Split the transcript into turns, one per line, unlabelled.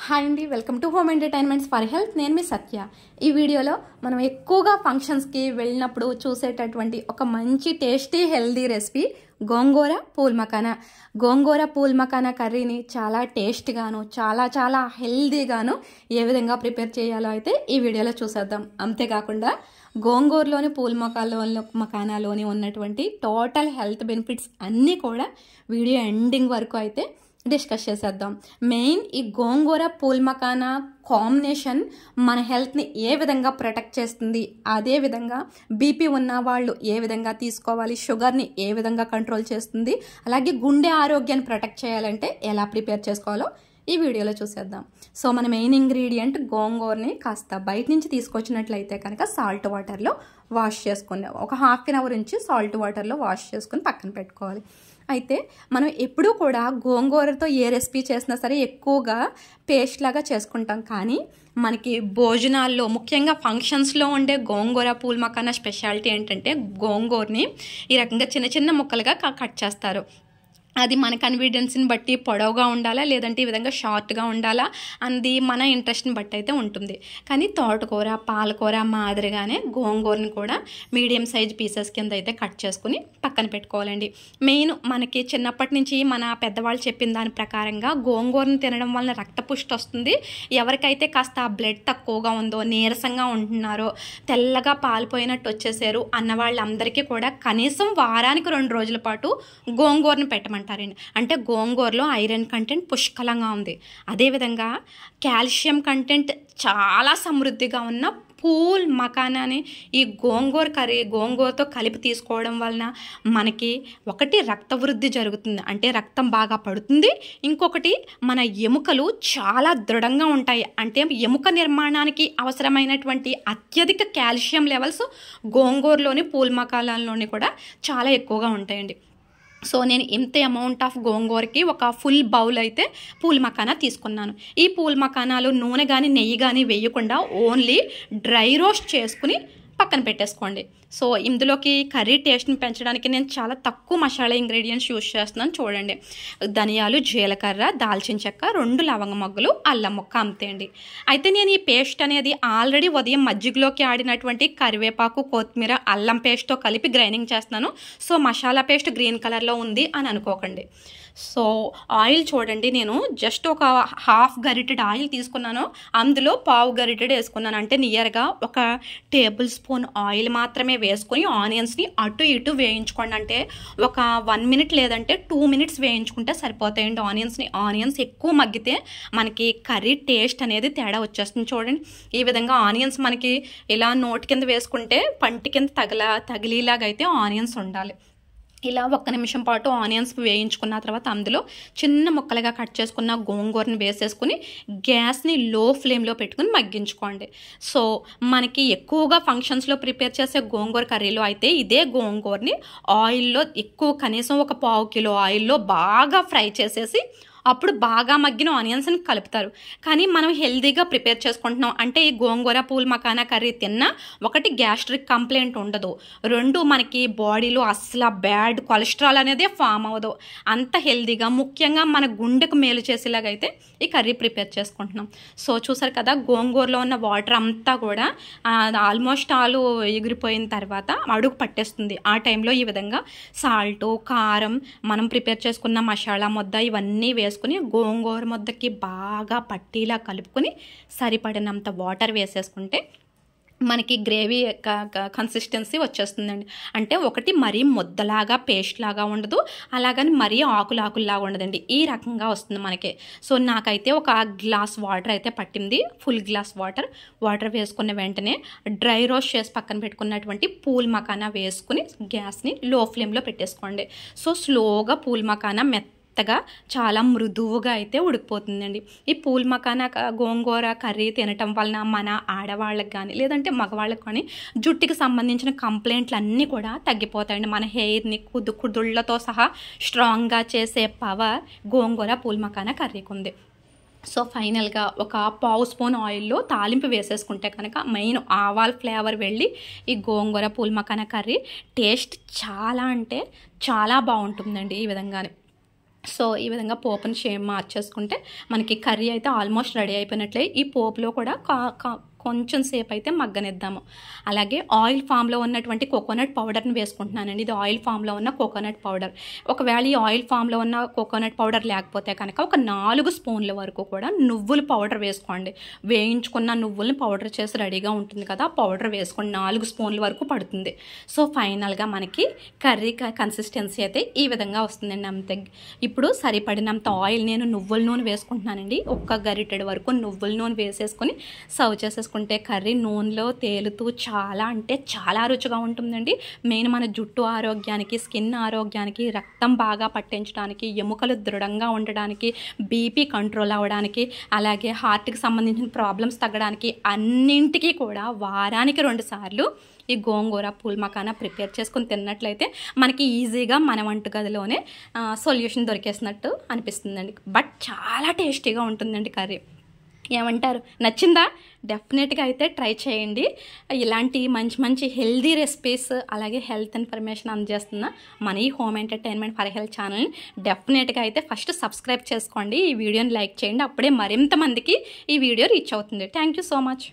Hi అండి, welcome to home entertainments for health. నేను మీ సత్య. ఈ వీడియోలో మనం ఎక్కువగా ఫంక్షన్స్కి వెళ్ళినప్పుడు చూసేటటువంటి ఒక మంచి టేస్టీ హెల్దీ రెసిపీ గోంగూర పూల్ మఖానా. గోంగూర పూల్ మఖానా కర్రీని చాలా టేస్ట్గాను చాలా హెల్దీగాను ఏ విధంగా ప్రిపేర్ చేయాలో అయితే ఈ వీడియోలో చూసేద్దాం. అంతేకాకుండా గోంగూరలోని పూల్ మఖానాలోని ఉన్నటువంటి టోటల్ హెల్త్ బెనిఫిట్స్ అన్నీ కూడా వీడియో ఎండింగ్ వరకు అయితే డిస్కస్ చేసేద్దాం. మెయిన్ ఈ గోంగూర పూల్ మఖానా కాంబినేషన్ మన హెల్త్ని ఏ విధంగా ప్రొటెక్ట్ చేస్తుంది, అదేవిధంగా బీపీ ఉన్న వాళ్ళు ఏ విధంగా తీసుకోవాలి, షుగర్ని ఏ విధంగా కంట్రోల్ చేస్తుంది, అలాగే గుండె ఆరోగ్యాన్ని ప్రొటెక్ట్ చేయాలంటే ఎలా ప్రిపేర్ చేసుకోవాలో ఈ వీడియోలో చూసేద్దాం. సో మన మెయిన్ ఇంగ్రీడియంట్ గోంగూరని కాస్త బయట నుంచి తీసుకొచ్చినట్లయితే కనుక సాల్ట్ వాటర్లో వాష్ చేసుకుని ఒక హాఫ్ అన్ అవర్ నుంచి సాల్ట్ వాటర్లో వాష్ చేసుకుని పక్కన పెట్టుకోవాలి. అయితే మనం ఎప్పుడూ కూడా గోంగూరతో ఏ రెసిపీ చేసినా సరే ఎక్కువగా పేస్ట్ లాగా చేసుకుంటాం. కానీ మనకి భోజనాల్లో ముఖ్యంగా ఫంక్షన్స్లో ఉండే గోంగూర పూల్ మఖానా స్పెషాలిటీ ఏంటంటే గోంగూరని ఈ రకంగా చిన్న చిన్న ముక్కలుగా కట్ చేస్తారు. అది మన కన్వీనియన్స్ని బట్టి పొడవుగా ఉండాలా, లేదంటే ఈ విధంగా షార్ట్గా ఉండాలా అది మన ఇంట్రెస్ట్ని బట్టి అయితే ఉంటుంది. కానీ తోటకూర పాలకూర మాదిరిగానే గోంగూరని కూడా మీడియం సైజ్ పీసెస్ కింద అయితే కట్ చేసుకుని పక్కన పెట్టుకోవాలండి. మెయిన్ మనకి చిన్నప్పటి నుంచి మన పెద్దవాళ్ళు చెప్పిన దాని ప్రకారంగా గోంగూరని తినడం వలన రక్తపుష్టి వస్తుంది. ఎవరికైతే కాస్త బ్లడ్ తక్కువగా ఉందో, నీరసంగా ఉంటున్నారో, తెల్లగా పాలిపోయినట్టు వచ్చేసారు అన్న వాళ్ళందరికీ కూడా కనీసం వారానికి 2 రోజుల పాటు గోంగూరని పెట్టమంటారు. అంటే గోంగూరలో ఐరన్ కంటెంట్ పుష్కలంగా ఉంది. అదేవిధంగా కాల్షియం కంటెంట్ చాలా సమృద్ధిగా ఉన్న పూల్ మఖానాని ఈ గోంగూర కర్రీ గోంగూరతో కలిపి తీసుకోవడం వలన మనకి ఒకటి రక్త వృద్ధి జరుగుతుంది, అంటే రక్తం బాగా పడుతుంది. ఇంకొకటి మన ఎముకలు చాలా దృఢంగా ఉంటాయి. అంటే ఎముక నిర్మాణానికి అవసరమైనటువంటి అత్యధిక కాల్షియం లెవెల్స్ గోంగూరలోని పూల్ మఖానాలోని కూడా చాలా ఎక్కువగా ఉంటాయండి. సో నేను ఇంత అమౌంట్ ఆఫ్ గోంగూరకి ఒక ఫుల్ బౌల్ అయితే పూల్ మఖానా తీసుకున్నాను. ఈ పూల్ మఖానాలు నూనె కానీ నెయ్యి కానీ వేయకుండా ఓన్లీ డ్రై రోస్ట్ చేసుకుని పక్కన పెట్టేసుకోండి. సో ఇందులోకి కర్రీ టేస్ట్ని పెంచడానికి నేను చాలా తక్కువ మసాలా ఇంగ్రీడియంట్స్ యూజ్ చేస్తున్నాను. చూడండి, ధనియాలు, జీలకర్ర, దాల్చిన చెక్క, 2 లవంగ మొగ్గలు, అల్లం ముక్క, అంతే అండి. అయితే నేను ఈ పేస్ట్ అనేది ఆల్రెడీ ఉదయం మజ్జిగలోకి ఆడినటువంటి కరివేపాకు, కొత్తిమీర, అల్లం పేస్ట్తో కలిపి గ్రైండింగ్ చేస్తున్నాను. సో మసాలా పేస్ట్ గ్రీన్ కలర్లో ఉంది అని అనుకోకండి. సో ఆయిల్ చూడండి, నేను జస్ట్ ఒక హాఫ్ గరిటెడ్ ఆయిల్ తీసుకున్నాను. అందులో పావు గరిటెడ్ వేసుకున్నాను. అంటే నియర్గా ఒక టేబుల్ స్పూన్ ఆయిల్ మాత్రమే వేసుకొని ఆనియన్స్ని అటు ఇటు వేయించుకోండి. అంటే ఒక 1 మినిట్ లేదంటే 2 మినిట్స్ వేయించుకుంటే సరిపోతాయండి ఆనియన్స్ని. ఆనియన్స్ ఎక్కువ మగ్గితే మనకి కర్రీ టేస్ట్ అనేది తేడా వచ్చేస్తుంది. చూడండి, ఈ విధంగా ఆనియన్స్ మనకి ఇలా నోటి కింద వేసుకుంటే పంటి కింద తగిలేలాగైతే ఆనియన్స్ ఉండాలి. ఇలా 1 నిమిషం పాటు ఆనియన్స్ వేయించుకున్న తర్వాత అందులో చిన్న ముక్కలుగా కట్ చేసుకున్న గోంగూరని వేసేసుకుని గ్యాస్ని లో ఫ్లేమ్లో పెట్టుకుని మగ్గించుకోండి. సో మనకి ఎక్కువగా ఫంక్షన్స్లో ప్రిపేర్ చేసే గోంగూర కర్రీలో అయితే ఇదే గోంగూరని ఆయిల్లో ఎక్కువ కనీసం ఒక పావు కిలో ఆయిల్లో బాగా ఫ్రై చేసేసి అప్పుడు బాగా మగ్గిన ఆనియన్స్ని కలుపుతారు. కానీ మనం హెల్తీగా ప్రిపేర్ చేసుకుంటున్నాం అంటే ఈ గోంగూర పూల్ మఖానా కర్రీ తిన్నా ఒకటి గ్యాస్ట్రిక్ కంప్లైంట్ ఉండదు, 2 మనకి బాడీలో అస్సలు బ్యాడ్ కొలెస్ట్రాల్ అనేది ఫామ్ అవ్వదు. అంత హెల్తీగా ముఖ్యంగా మన గుండెకు మేలు చేసేలాగైతే ఈ కర్రీ ప్రిపేర్ చేసుకుంటున్నాం. సో చూసారు కదా, గోంగూరలో ఉన్న వాటర్ అంతా కూడా ఆల్మోస్ట్ ఆల్ ఎగిరిపోయిన తర్వాత అడుగు పట్టేస్తుంది. ఆ టైంలో ఈ విధంగా సాల్ట్, కారం, మనం ప్రిపేర్ చేసుకున్న మసాలా ముద్ద ఇవన్నీ వేసుకుని గోంగూర ముద్దకి బాగా పట్టీలా కలుపుకొని సరిపడినంత వాటర్ వేసేసుకుంటే మనకి గ్రేవీ కన్సిస్టెన్సీ వచ్చేస్తుందండి. అంటే ఒకటి మరీ ముద్దలాగా పేస్ట్ లాగా ఉండదు, అలాగని మరీ ఆకులాగా ఉండదండి. ఈ రకంగా వస్తుంది మనకి. సో నాకైతే ఒక గ్లాస్ వాటర్ అయితే పట్టింది. ఫుల్ గ్లాస్ వాటర్ వేసుకున్న వెంటనే డ్రై రోస్ట్ చేసి పక్కన పెట్టుకున్నటువంటి పూల్ మఖానా వేసుకుని గ్యాస్ని లో ఫ్లేమ్లో పెట్టేసుకోండి. సో స్లోగా పూల్ మఖానా మెత్తగా చాలా మృదువుగా అయితే ఉడికిపోతుందండి. ఈ పూల్ మఖానా గోంగూర కర్రీ తినటం వలన మన ఆడవాళ్ళకి కానీ లేదంటే మగవాళ్ళకి కానీ జుట్టుకి సంబంధించిన కంప్లైంట్లు అన్నీ కూడా తగ్గిపోతాయండి. మన హెయిర్ని కుదుళ్ళతో సహా స్ట్రాంగ్గా చేసే పవర్ గోంగూర పూల్ మఖానా కర్రీకి ఉంది. సో ఫైనల్గా ఒక పావు స్పూన్ ఆయిల్లో తాలింపు వేసేసుకుంటే కనుక మెయిన్ ఆవాల ఫ్లేవర్ వెళ్ళి ఈ గోంగూర పూల్ మఖానా కర్రీ టేస్ట్ చాలా అంటే చాలా బాగుంటుందండి ఈ విధంగానే. సో ఈ విధంగా పోపుని మార్చేసుకుంటే మనకి కర్రీ అయితే ఆల్మోస్ట్ రెడీ అయిపోయినట్లే. ఈ పోపులో కూడా కొంచెం సేపు అయితే మగ్గనిద్దాము. అలాగే ఆయిల్ ఫామ్లో ఉన్నటువంటి కోకోనట్ పౌడర్ని వేసుకుంటున్నానండి. ఇది ఆయిల్ ఫామ్లో ఉన్న కోకోనట్ పౌడర్. ఒకవేళ ఈ ఆయిల్ ఫామ్లో ఉన్న కోకోనట్ పౌడర్ లేకపోతే కనుక ఒక 4 స్పూన్ల వరకు కూడా నువ్వుల పౌడర్ వేసుకోండి. వేయించుకున్న నువ్వుల్ని పౌడర్ చేసి రెడీగా ఉంటుంది కదా, పౌడర్ వేసుకోండి. 4 స్పూన్ల వరకు పడుతుంది. సో ఫైనల్గా మనకి కర్రీ కన్సిస్టెన్సీ అయితే ఈ విధంగా వస్తుందండి. అంతే. ఇప్పుడు సరిపడినంత ఆయిల్ నేను నువ్వుల నూనె వేసుకుంటున్నానండి. ఒక్క గరిటెడు వరకు నువ్వుల నూనె వేసేసుకొని సర్వ్ చేసేసుకుంటే కర్రీ నూనెలో తేలుతూ చాలా అంటే చాలా రుచిగా ఉంటుందండి. మెయిన్ మన జుట్టు ఆరోగ్యానికి, స్కిన్ ఆరోగ్యానికి, రక్తం బాగా పట్టించడానికి, ఎముకలు దృఢంగా ఉండడానికి, బీపీ కంట్రోల్ అవ్వడానికి, అలాగే హార్ట్కి సంబంధించిన ప్రాబ్లమ్స్ తగ్గడానికి అన్నింటికీ కూడా వారానికి 2 సార్లు ఈ గోంగూర పూల్ మకానా ప్రిపేర్ చేసుకొని తిన్నట్లయితే మనకి ఈజీగా మన వంటగదిలోనే సొల్యూషన్ దొరికేసినట్టు అనిపిస్తుందండి. బట్ చాలా టేస్టీగా ఉంటుందండి కర్రీ. ఏమంటారు? నచ్చిందా? డెఫినెట్గా అయితే ట్రై చేయండి. ఇలాంటి మంచి మంచి హెల్దీ రెసిపీస్ అలాగే హెల్త్ ఇన్ఫర్మేషన్ అందజేస్తున్న మన ఈ హోమ్ ఎంటర్టైన్మెంట్ ఫర్ హెల్త్ ఛానల్ని డెఫినెట్గా అయితే ఫస్ట్ సబ్స్క్రైబ్ చేసుకోండి. ఈ వీడియోని లైక్ చేయండి. అప్పుడే మరింత మందికి ఈ వీడియో రీచ్ అవుతుంది. Thank you so much.